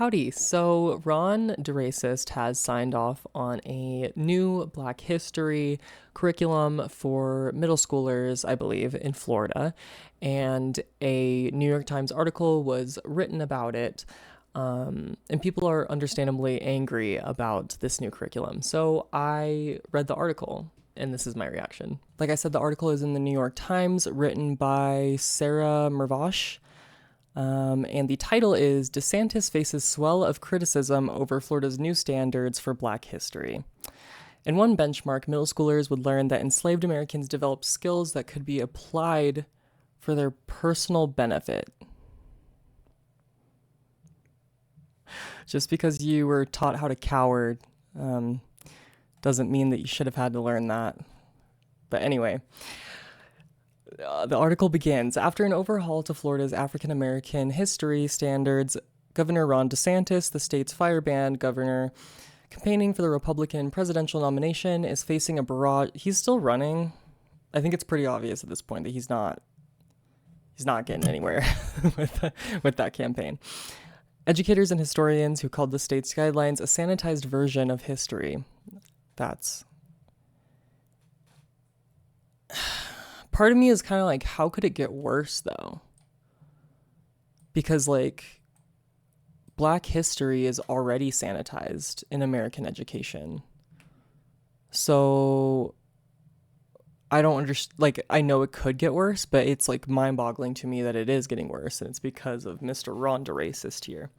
Howdy. So Ron DeRacist has signed off on a new Black History curriculum for middle schoolers, I believe, in Florida. And a New York Times article was written about it. And people are understandably angry about this new curriculum. So I read the article, and this is my reaction. Like I said, the article is in the New York Times, written by Sarah Mervosh. And the title is DeSantis Faces Swell of Criticism Over Florida's New Standards for Black History. In one benchmark, middle schoolers would learn that enslaved Americans developed skills that could be applied for their personal benefit. Just because you were taught how to cower doesn't mean that you should have had to learn that. But anyway. The article begins, after an overhaul to Florida's African American history standards, Governor Ron DeSantis, the state's firebrand governor, campaigning for the Republican presidential nomination, is facing a barrage. He's still running. I think it's pretty obvious at this point that he's not getting anywhere with that campaign. Educators and historians who called the state's guidelines a sanitized version of history. Part of me is kind of like, how could it get worse, though? Because, like, Black history is already sanitized in American education. So, I don't understand. Like, I know it could get worse, but it's, like, mind-boggling to me that it is getting worse, and it's because of Mr. Ron DeRacist here.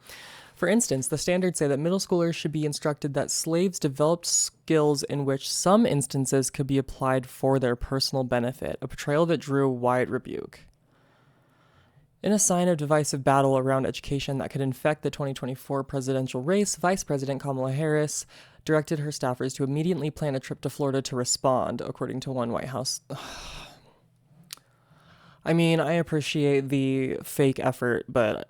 For instance, the standards say that middle schoolers should be instructed that slaves developed skills in which some instances could be applied for their personal benefit, a portrayal that drew wide rebuke. In a sign of divisive battle around education that could infect the 2024 presidential race, Vice President Kamala Harris directed her staffers to immediately plan a trip to Florida to respond, according to one White House. I mean, I appreciate the fake effort, but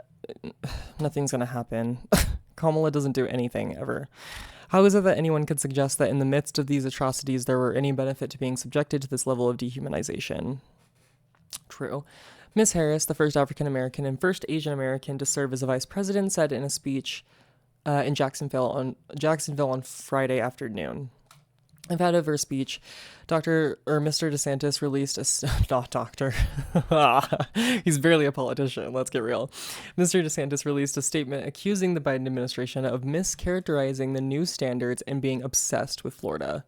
nothing's gonna happen. Kamala doesn't do anything, ever. How is it that anyone could suggest that in the midst of these atrocities there were any benefit to being subjected to this level of dehumanization? True. Miss Harris, the first African American and first Asian American to serve as a vice president, said in a speech in Jacksonville on Friday afternoon. Out of her speech, Mr. DeSantis released not doctor. He's barely a politician, let's get real. Mr. DeSantis released a statement accusing the Biden administration of mischaracterizing the new standards and being obsessed with Florida.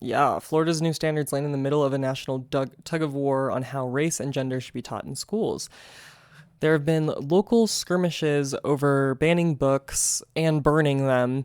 Yeah, Florida's new standards land in the middle of a national tug of war on how race and gender should be taught in schools. There have been local skirmishes over banning books and burning them.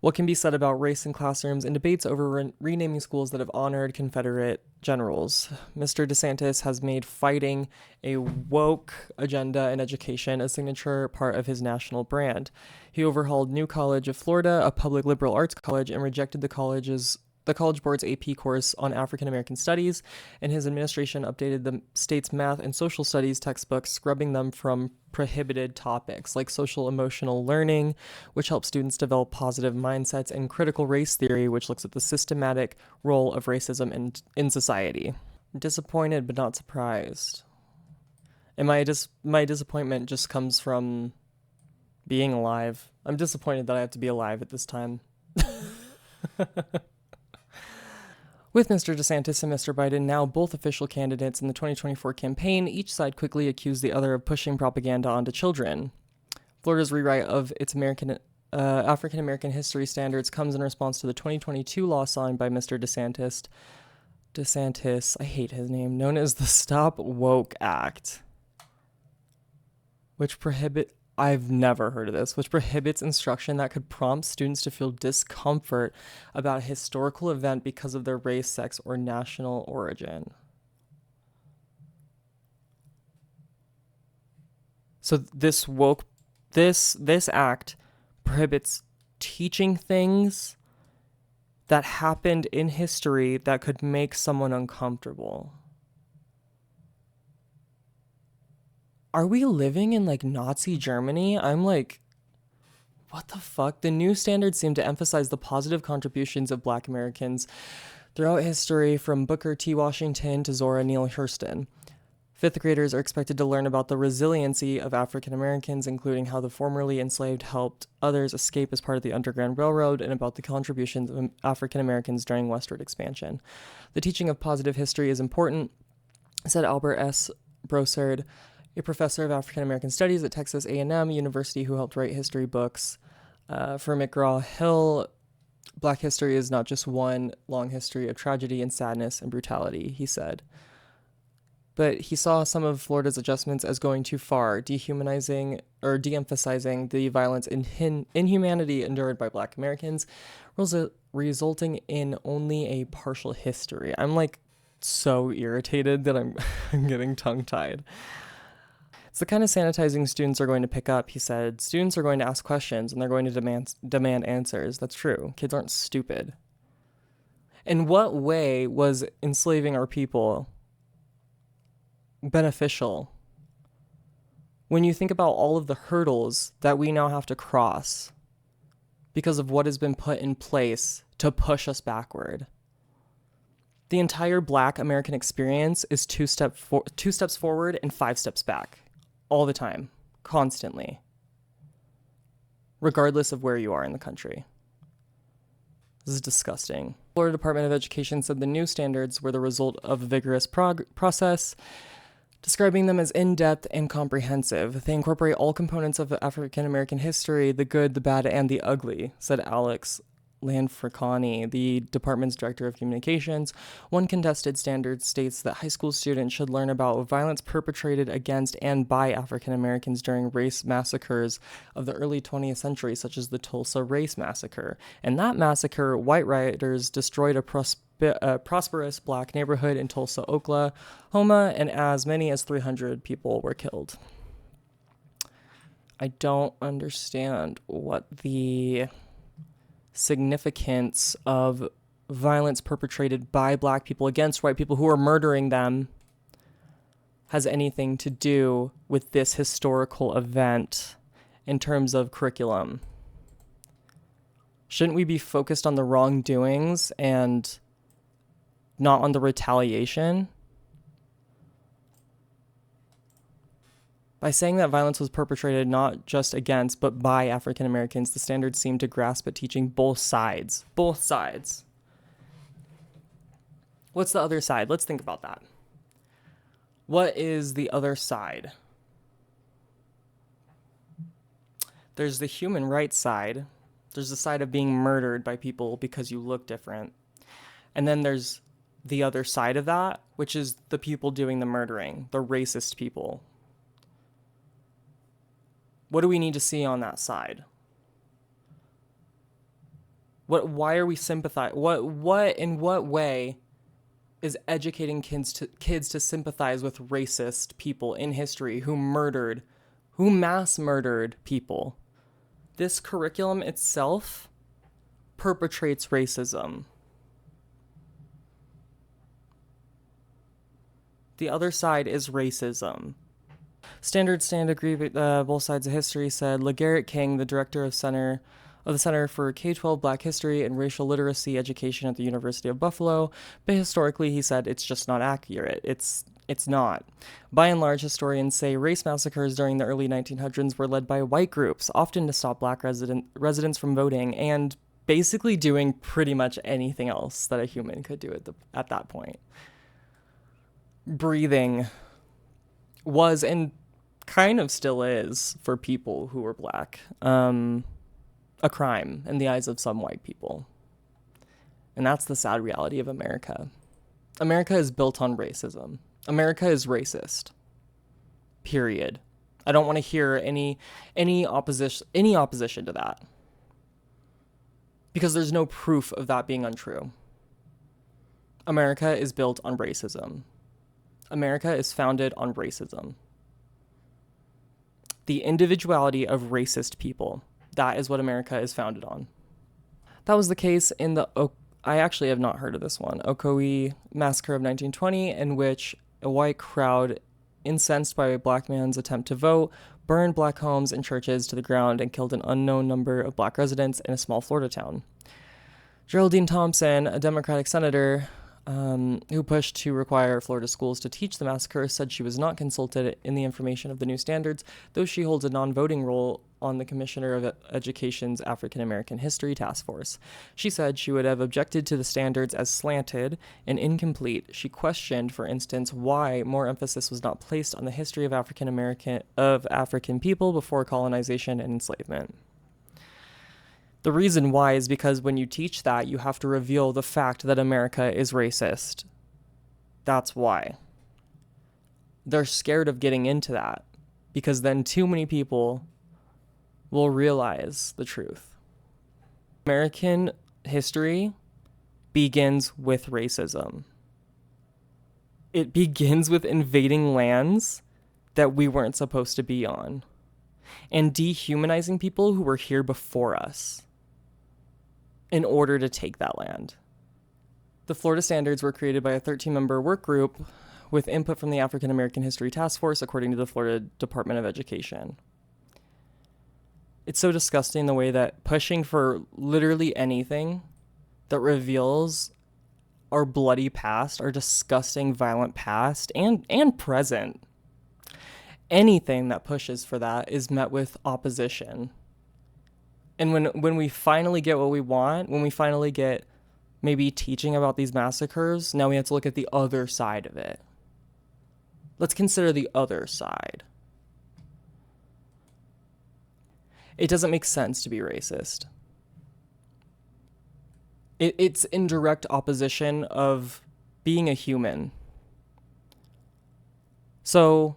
What can be said about race in classrooms, and debates over renaming schools that have honored Confederate generals. Mr. DeSantis has made fighting a woke agenda in education a signature part of his national brand. He overhauled New College of Florida, a public liberal arts college, and rejected the College Board's AP course on African American Studies, and his administration updated the state's math and social studies textbooks, scrubbing them from prohibited topics like social emotional learning, which helps students develop positive mindsets, and critical race theory, which looks at the systematic role of racism in society. Disappointed but not surprised. And my disappointment just comes from being alive. I'm disappointed that I have to be alive at this time. With Mr. DeSantis and Mr. Biden now both official candidates in the 2024 campaign, each side quickly accused the other of pushing propaganda onto children. Florida's rewrite of its African American history standards comes in response to the 2022 law signed by Mr. DeSantis, I hate his name, known as the Stop Woke Act, I've never heard of this, which prohibits instruction that could prompt students to feel discomfort about a historical event because of their race, sex, or national origin. So this act prohibits teaching things that happened in history that could make someone uncomfortable. Are we living in, like, Nazi Germany? I'm like, what the fuck? The new standards seem to emphasize the positive contributions of Black Americans throughout history, from Booker T. Washington to Zora Neale Hurston. Fifth graders are expected to learn about the resiliency of African Americans, including how the formerly enslaved helped others escape as part of the Underground Railroad and about the contributions of African Americans during westward expansion. The teaching of positive history is important, said Albert S. Brossard, a professor of African American Studies at Texas A&M University who helped write history books. For McGraw-Hill, Black history is not just one long history of tragedy and sadness and brutality, he said. But he saw some of Florida's adjustments as going too far, dehumanizing or de-emphasizing the violence and inhumanity endured by Black Americans, resulting in only a partial history. I'm like so irritated that I'm getting tongue-tied. It's the kind of sanitizing students are going to pick up, he said. Students are going to ask questions and they're going to demand answers. That's true. Kids aren't stupid. In what way was enslaving our people beneficial when you think about all of the hurdles that we now have to cross because of what has been put in place to push us backward? The entire Black American experience is two steps forward and 5 steps back all the time, constantly, regardless of where you are in the country. This is disgusting. Florida Department of Education said the new standards were the result of a vigorous process, describing them as in-depth and comprehensive. They incorporate all components of African American history, the good, the bad, and the ugly, said Alex Lanfricani, the department's director of communications. One contested standard states that high school students should learn about violence perpetrated against and by African Americans during race massacres of the early 20th century, such as the Tulsa Race Massacre. In that massacre, white rioters destroyed a prosperous Black neighborhood in Tulsa, Oklahoma, and as many as 300 people were killed. I don't understand what the significance of violence perpetrated by Black people against white people who are murdering them has anything to do with this historical event in terms of curriculum. Shouldn't we be focused on the wrongdoings and not on the retaliation? By saying that violence was perpetrated not just against, but by African Americans, the standards seem to grasp at teaching both sides. Both sides. What's the other side? Let's think about that. What is the other side? There's the human rights side. There's the side of being murdered by people because you look different. And then there's the other side of that, which is the people doing the murdering, the racist people. What do we need to see on that side? Why are we sympathizing? In what way is educating kids to sympathize with racist people in history who mass murdered people? This curriculum itself perpetrates racism. The other side is racism. Standards stand agree with both sides of history, said LeGarrette King, the director of the Center for K-12 Black History and Racial Literacy Education at the University of Buffalo. But historically, he said, it's just not accurate. It's not. By and large, historians say race massacres during the early 1900s were led by white groups, often to stop Black residents from voting and basically doing pretty much anything else that a human could do at that point. Breathing was and kind of still is, for people who were Black, a crime in the eyes of some white people. And that's the sad reality of America. America is built on racism. America is racist. Period. I don't want to hear any opposition to that, because there's no proof of that being untrue. America is built on racism. America is founded on racism. The individuality of racist people. That is what America is founded on. That was the case in I actually have not heard of this one, Ocoee Massacre of 1920, in which a white crowd, incensed by a Black man's attempt to vote, burned Black homes and churches to the ground and killed an unknown number of Black residents in a small Florida town. Geraldine Thompson, a Democratic senator, who pushed to require Florida schools to teach the massacre, said she was not consulted in the information of the new standards, though she holds a non-voting role on the Commissioner of Education's African American History Task Force. She said she would have objected to the standards as slanted and incomplete. She questioned, for instance, why more emphasis was not placed on the history of African people before colonization and enslavement. The reason why is because when you teach that, you have to reveal the fact that America is racist. That's why. They're scared of getting into that, because then too many people will realize the truth. American history begins with racism. It begins with invading lands that we weren't supposed to be on, and dehumanizing people who were here before us in order to take that land. The Florida standards were created by a 13-member work group with input from the African American History Task Force, according to the Florida Department of Education. It's so disgusting the way that pushing for literally anything that reveals our bloody past, our disgusting, violent past, and present, anything that pushes for that is met with opposition. And when we finally get what we want, when we finally get maybe teaching about these massacres, now we have to look at the other side of it. Let's consider the other side. It doesn't make sense to be racist. It's in direct opposition of being a human. So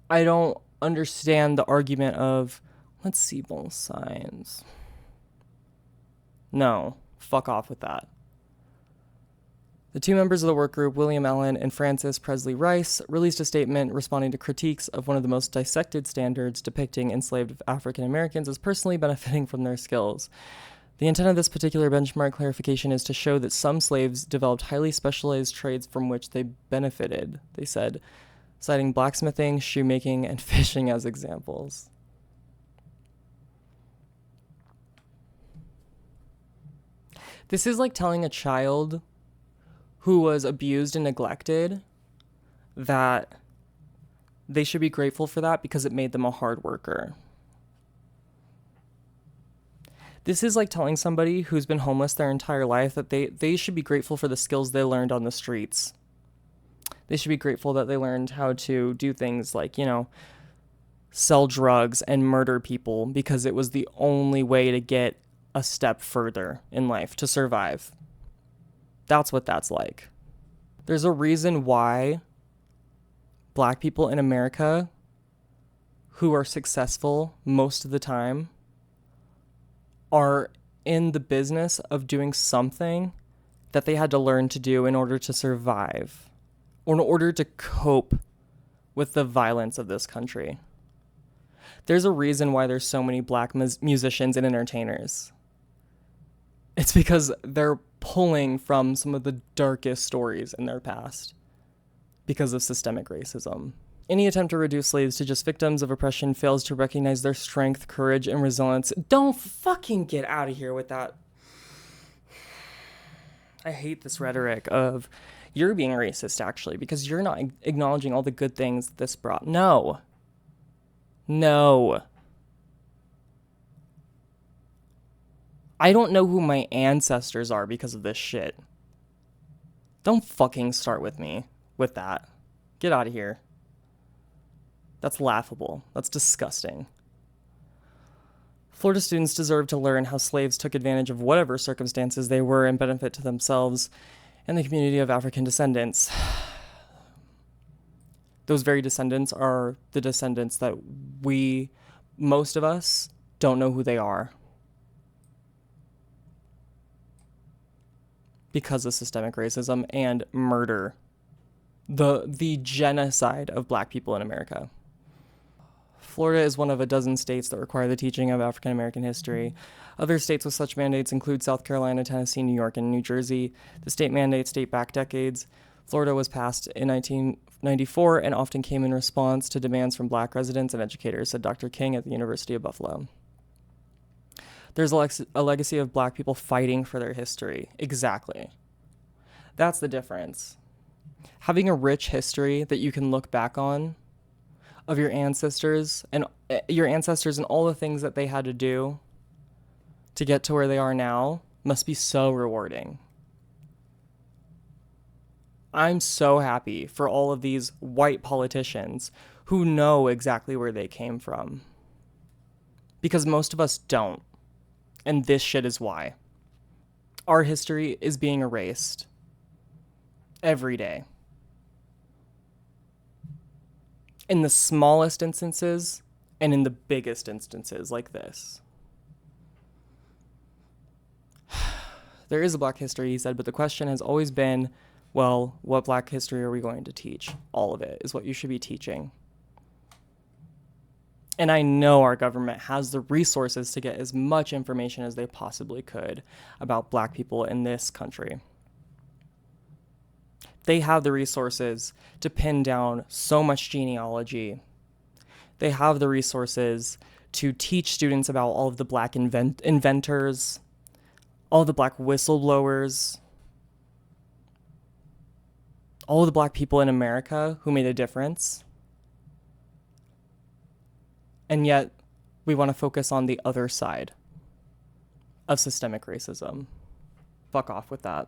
I don't understand the argument of, let's see both sides. No, fuck off with that. The two members of the work group, William Allen and Francis Presley Rice, released a statement responding to critiques of one of the most dissected standards depicting enslaved African Americans as personally benefiting from their skills. The intent of this particular benchmark clarification is to show that some slaves developed highly specialized trades from which they benefited, they said, citing blacksmithing, shoemaking, and fishing as examples. This is like telling a child who was abused and neglected that they should be grateful for that because it made them a hard worker. This is like telling somebody who's been homeless their entire life that they should be grateful for the skills they learned on the streets. They should be grateful that they learned how to do things like, sell drugs and murder people because it was the only way to get a step further in life, to survive. That's what that's like. There's a reason why Black people in America who are successful most of the time are in the business of doing something that they had to learn to do in order to survive, or in order to cope with the violence of this country. There's a reason why there's so many Black musicians and entertainers. It's because they're pulling from some of the darkest stories in their past because of systemic racism. Any attempt to reduce slaves to just victims of oppression fails to recognize their strength, courage, and resilience. Don't fucking get out of here with that. I hate this rhetoric of, you're being racist, actually, because you're not acknowledging all the good things this brought. No. I don't know who my ancestors are because of this shit. Don't fucking start with me with that. Get out of here. That's laughable. That's disgusting. Florida students deserve to learn how slaves took advantage of whatever circumstances they were and benefit to themselves and the community of African descendants. Those very descendants are the descendants that most of us, don't know who they are. Because of systemic racism and murder. The genocide of Black people in America. Florida is one of a dozen states that require the teaching of African American history. Other states with such mandates include South Carolina, Tennessee, New York, and New Jersey. The state mandates date back decades. Florida was passed in 1994 and often came in response to demands from Black residents and educators, said Dr. King at the University of Buffalo. There's a legacy of Black people fighting for their history. Exactly. That's the difference. Having a rich history that you can look back on of your ancestors and all the things that they had to do to get to where they are now must be so rewarding. I'm so happy for all of these white politicians who know exactly where they came from. Because most of us don't. And this shit is why. Our history is being erased every day. In the smallest instances and in the biggest instances like this. There is a Black history, he said, but the question has always been, well, what Black history are we going to teach? All of it is what you should be teaching. And I know our government has the resources to get as much information as they possibly could about Black people in this country. They have the resources to pin down so much genealogy. They have the resources to teach students about all of the Black inventors, all the Black whistleblowers, all of the Black people in America who made a difference. And yet, we want to focus on the other side of systemic racism. Fuck off with that.